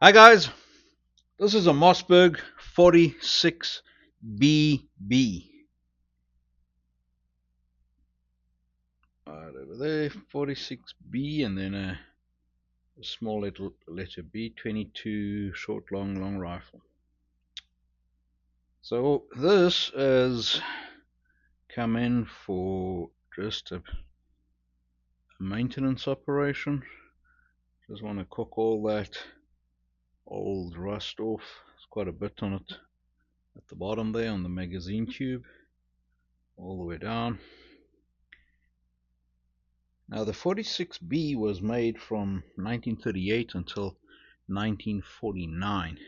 Hi guys, this is a Mossberg 46BB. Right over there, 46B, and then a small little letter B, 22 short long rifle. So this has come in for just a maintenance operation. Just want to cook all that old rust off. There's quite a bit on it at the bottom there on the magazine tube, all the way down. Now the 46B was made from 1938 until 1949.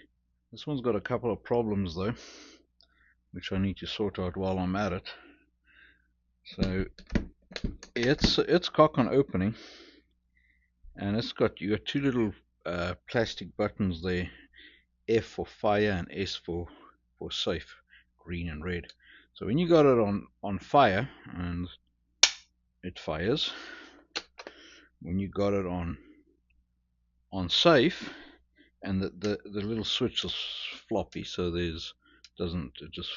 This one's got a couple of problems though, which I need to sort out while I'm at it. So it's cock on opening, and you got two little plastic buttons there, F for fire and S for safe, green and red. So when you got it on fire, and it fires. When you got it on safe, and the little switch is floppy, so it just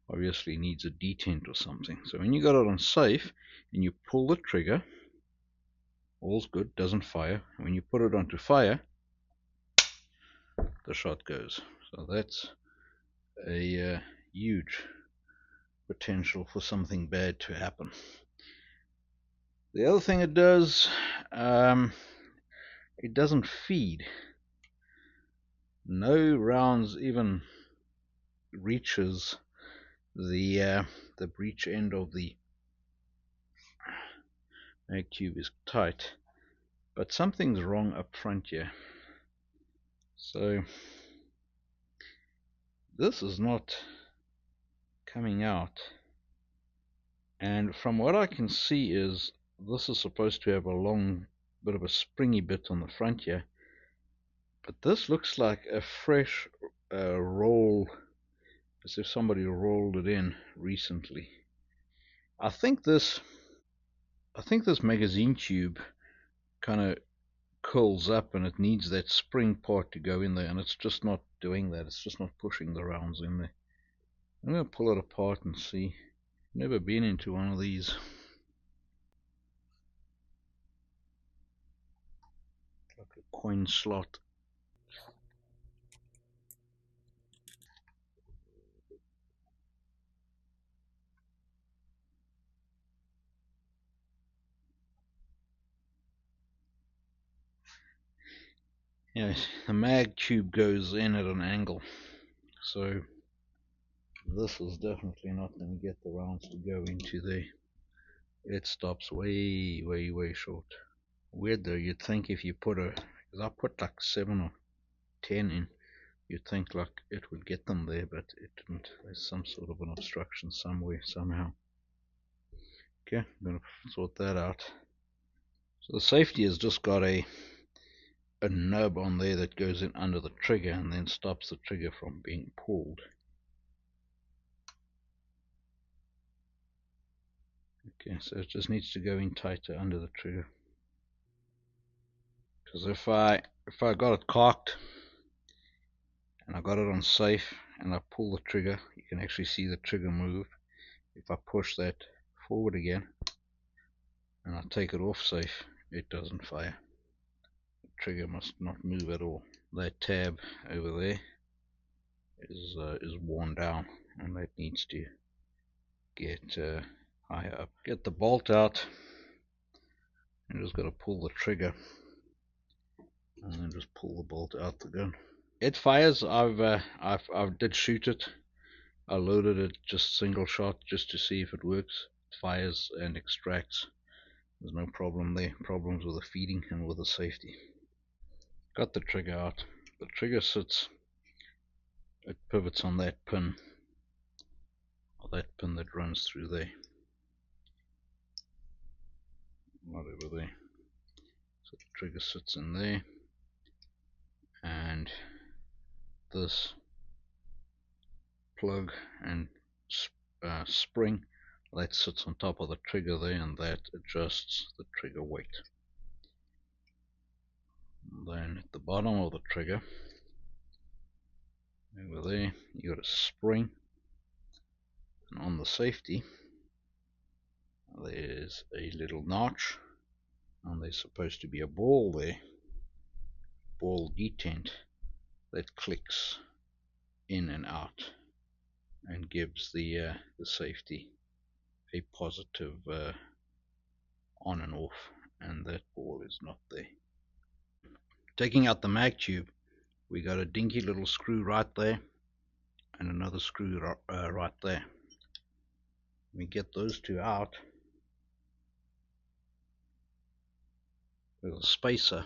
obviously needs a detent or something. So when you got it on safe and you pull the trigger, all's good, doesn't fire. When you put it onto fire, the shot goes. So that's a huge potential for something bad to happen. The other thing it does, it doesn't feed. No rounds even reaches the breech end of the mag tube is tight, but something's wrong up front here. So this is not coming out, and from what I can see is this is supposed to have a long bit of a springy bit on the front here, but this looks like a fresh roll, as if somebody rolled it in recently. I think this magazine tube kind of curls up, and it needs that spring part to go in there, and it's just not doing that. It's just not pushing the rounds in there. I'm going to pull it apart and see. Never been into one of these. Like a coin slot. Yes, the mag tube goes in at an angle, so this is definitely not going to get the rounds to go into there. It stops way short. Weird though, you'd think if you because I put like 7 or 10 in, you'd think like it would get them there, but it didn't. There's some sort of an obstruction somewhere, somehow. Okay, I'm going to sort that out. So the safety has just got a nub on there that goes in under the trigger and then stops the trigger from being pulled. Okay, so it just needs to go in tighter under the trigger. Because if I got it cocked and I got it on safe and I pull the trigger, you can actually see the trigger move. If I push that forward again and I take it off safe, it doesn't fire. The trigger must not move at all. That tab over there is worn down, and that needs to get higher up. Get the bolt out. You just got to pull the trigger and then just pull the bolt out the gun. It fires. I did shoot it. I loaded it just single shot just to see if it works. It fires and extracts. There's no problem there. Problems with the feeding and with the safety. Got the trigger out. The trigger sits. It pivots on that pin, or that pin that runs through there. Right over there. So the trigger sits in there, and this plug and spring that sits on top of the trigger there, and that adjusts the trigger weight. Then at the bottom of the trigger, over there, you got a spring, and on the safety, there's a little notch, and there's supposed to be a ball there, ball detent, that clicks in and out and gives the safety a positive on and off, and that ball is not there. Taking out the mag tube, we got a dinky little screw right there and another screw right there. We get those two out, there's a spacer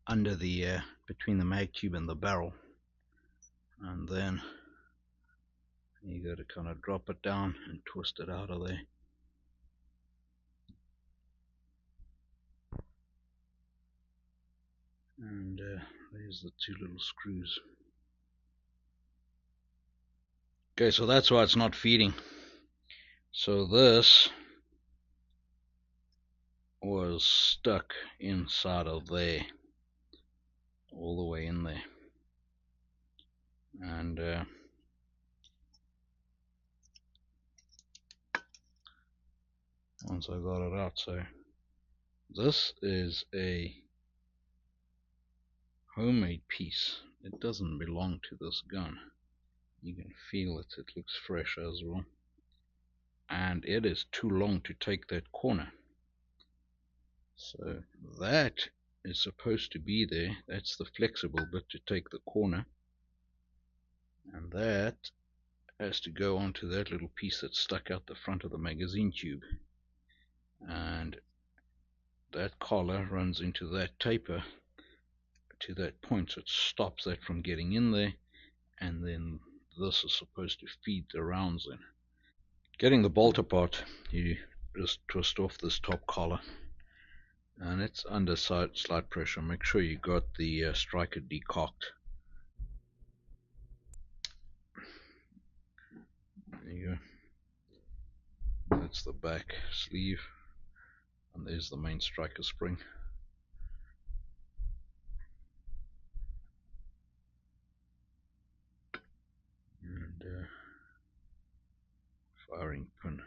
under the between the mag tube and the barrel, and then you got to kind of drop it down and twist it out of there. And there's the two little screws. Okay, so that's why it's not feeding. So this was stuck inside of there, all the way in there. And once I got it out, so this is a homemade piece. It doesn't belong to this gun. You can feel it, it looks fresh as well. And it is too long to take that corner. So that is supposed to be there. That's the flexible bit to take the corner. And that has to go onto that little piece that's stuck out the front of the magazine tube. And that collar runs into that taper to that point, so it stops that from getting in there, and then this is supposed to feed the rounds in. Getting the bolt apart, you just twist off this top collar, and it's under slight pressure. Make sure you got the striker decocked. There you go. That's the back sleeve, and there's the main striker spring. And firing pin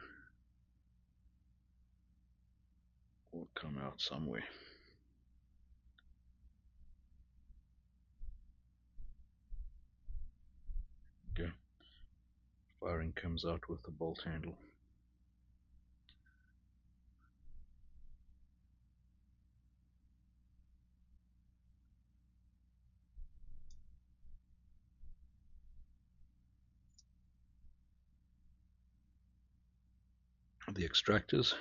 will come out somewhere. Okay. Firing comes out with the bolt handle. The extractors,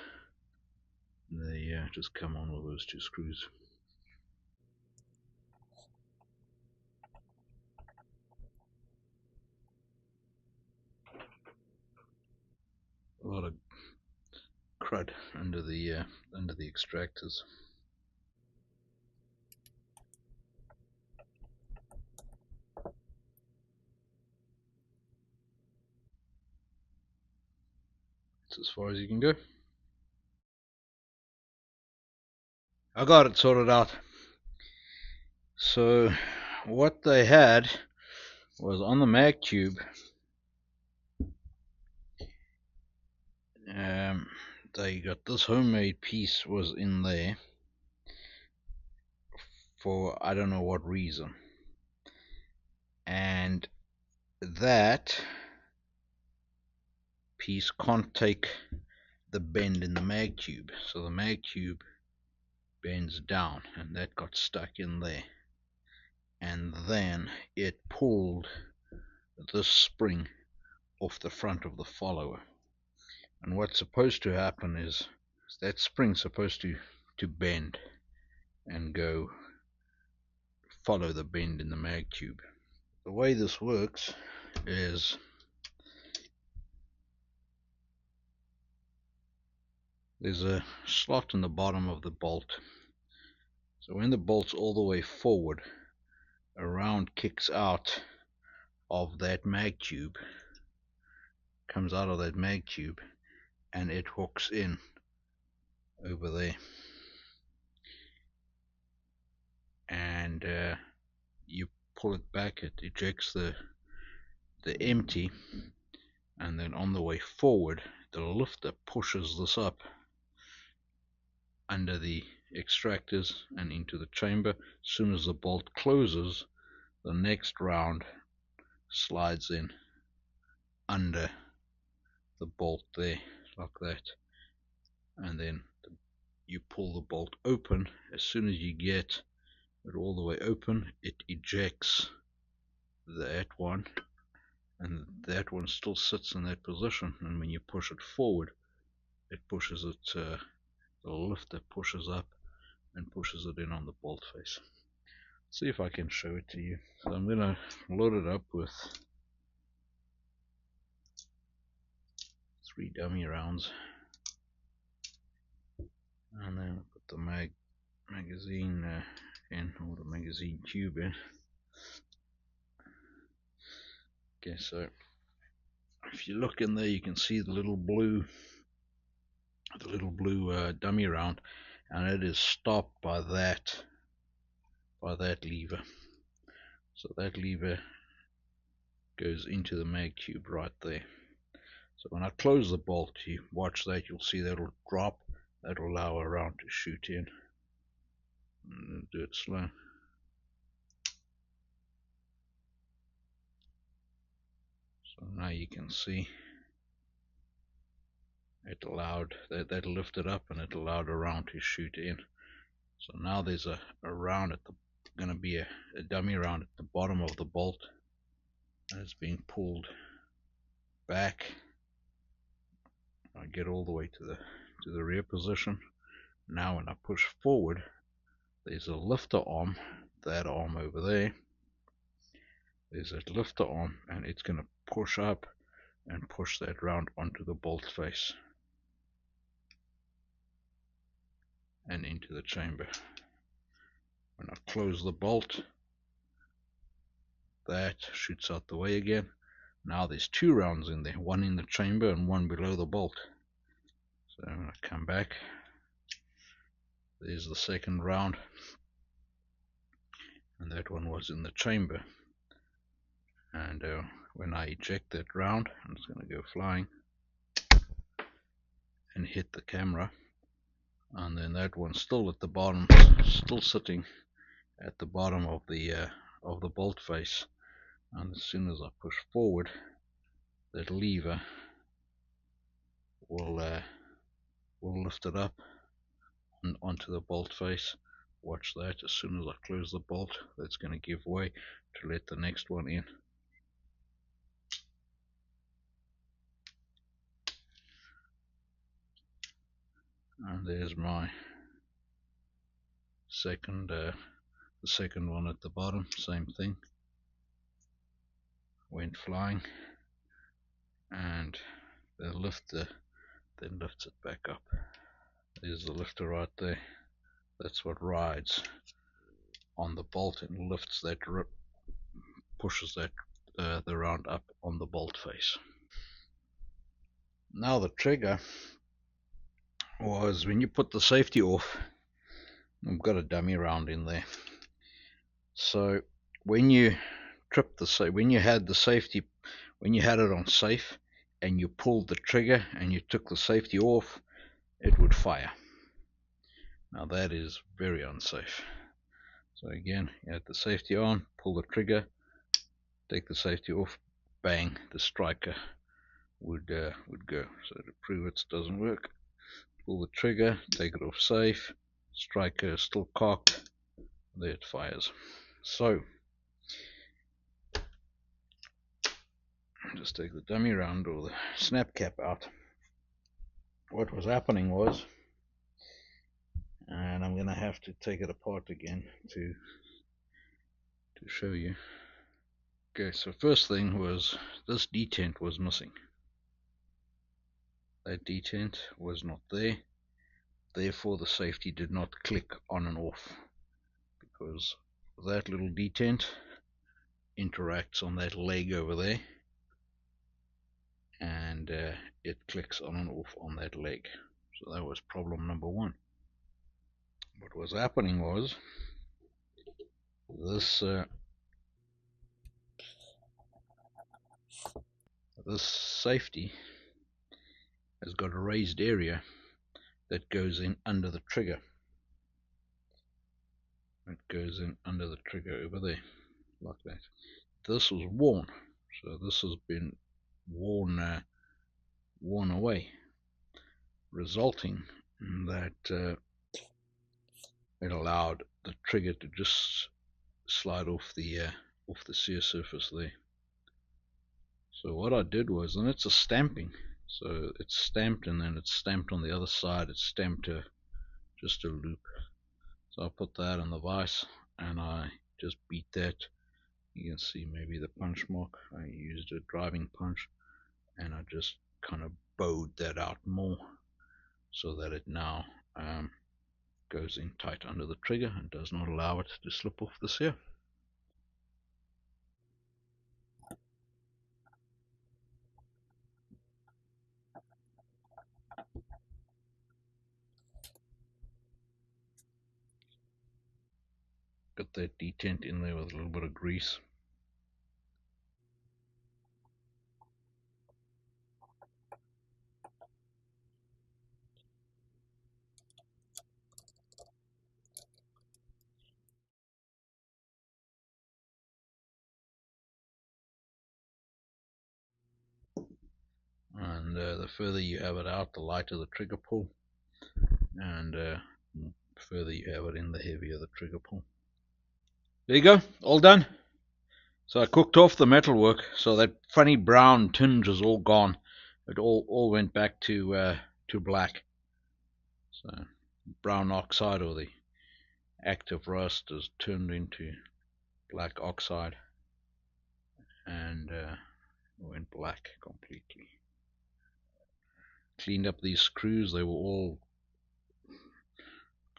they just come on with those two screws. A lot of crud under the extractors. It's as far as you can go. I got it sorted out. So what they had was on the mag tube, they got this homemade piece was in there for I don't know what reason, and that piece can't take the bend in the mag tube, so the mag tube bends down, and that got stuck in there, and then it pulled this spring off the front of the follower. And what's supposed to happen is that spring's supposed to bend and go follow the bend in the mag tube. The way this works is there's a slot in the bottom of the bolt, so when the bolt's all the way forward, a round kicks out of that mag tube, comes out of that mag tube, and it hooks in over there. and you pull it back, it ejects the empty, and then on the way forward the lifter pushes this up under the extractors and into the chamber. As soon as the bolt closes, the next round slides in under the bolt there, like that, and then you pull the bolt open. As soon as you get it all the way open, it ejects that one, and that one still sits in that position, and when you push it forward, it pushes it, the lifter pushes up and pushes it in on the bolt face. See if I can show it to you. So I'm going to load it up with 3 dummy rounds, and then put the magazine in, or the magazine tube in. Okay, so if you look in there, you can see the little blue dummy round, and it is stopped by that lever. So that lever goes into the mag tube right there. So when I close the bolt, you watch that, you'll see that will drop. That will allow a round to shoot in. Do it slow. So now you can see it allowed that lifted up, and it allowed a round to shoot in. So now there's a round at the going to be a dummy round at the bottom of the bolt, and it's being pulled back. I get all the way to the rear position. Now when I push forward, there's a lifter arm, that arm over there. There's a lifter arm, and it's going to push up and push that round onto the bolt face and into the chamber. When I close the bolt, that shoots out the way again. Now there's 2 rounds in there, one in the chamber and one below the bolt. So when I come back, there's the second round, and that one was in the chamber. And when I eject that round, and it's going to go flying and hit the camera, and then that one's still at the bottom, still sitting at the bottom of the bolt face. And as soon as I push forward, that lever will lift it up and onto the bolt face. Watch that. As soon as I close the bolt, that's going to give way to let the next one in. And there's my second, the second one at the bottom. Same thing. Went flying, and the lifter then lifts it back up. There's the lifter right there. That's what rides on the bolt and lifts that, pushes that the round up on the bolt face. Now the trigger was when you put the safety off. I've got a dummy round in there. So when you tripped when you had the safety, when you had it on safe and you pulled the trigger and you took the safety off, it would fire. Now that is very unsafe. So again, you had the safety on, pull the trigger, take the safety off, bang, the striker would go. So to prove it doesn't work, pull the trigger, take it off safe, striker is still cocked, there it fires. So just take the dummy round or the snap cap out. What was happening was, and I'm going to have to take it apart again to show you. Okay, so first thing was this detent was missing. That detent was not there, therefore the safety did not click on and off, because that little detent interacts on that leg over there, and it clicks on and off on that leg. So that was problem number 1. What was happening was, This this safety has got a raised area that goes in under the trigger. It goes in under the trigger over there, like that. This was worn, so this has been worn away, resulting in that it allowed the trigger to just slide off the sear surface there. So what I did was, and it's a stamping, so it's stamped and then it's stamped on the other side, it's stamped just a loop. So I put that on the vise and I just beat that. You can see maybe the punch mark. I used a driving punch and I just kind of bowed that out more so that it now goes in tight under the trigger and does not allow it to slip off the sear. Got that detent in there with a little bit of grease. And the further you have it out, the lighter the trigger pull, and the further you have it in, the heavier the trigger pull. There you go, all done. So I cooked off the metalwork, so that funny brown tinge is all gone. It all went back to black. So brown oxide, or the active rust, is turned into black oxide, and went black completely. Cleaned up these screws, they were all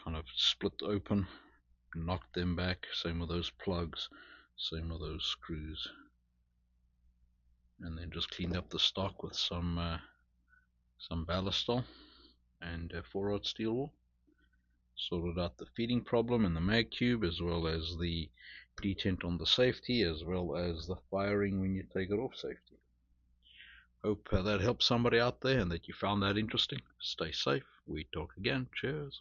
kind of split open, knocked them back, same with those plugs, same with those screws, and then just cleaned up the stock with some ballastol and 4-aught steel wool. Sorted out the feeding problem in the mag cube, as well as the detent on the safety, as well as the firing when you take it off safety. Hope that helps somebody out there and that you found that interesting. Stay safe. We talk again. Cheers.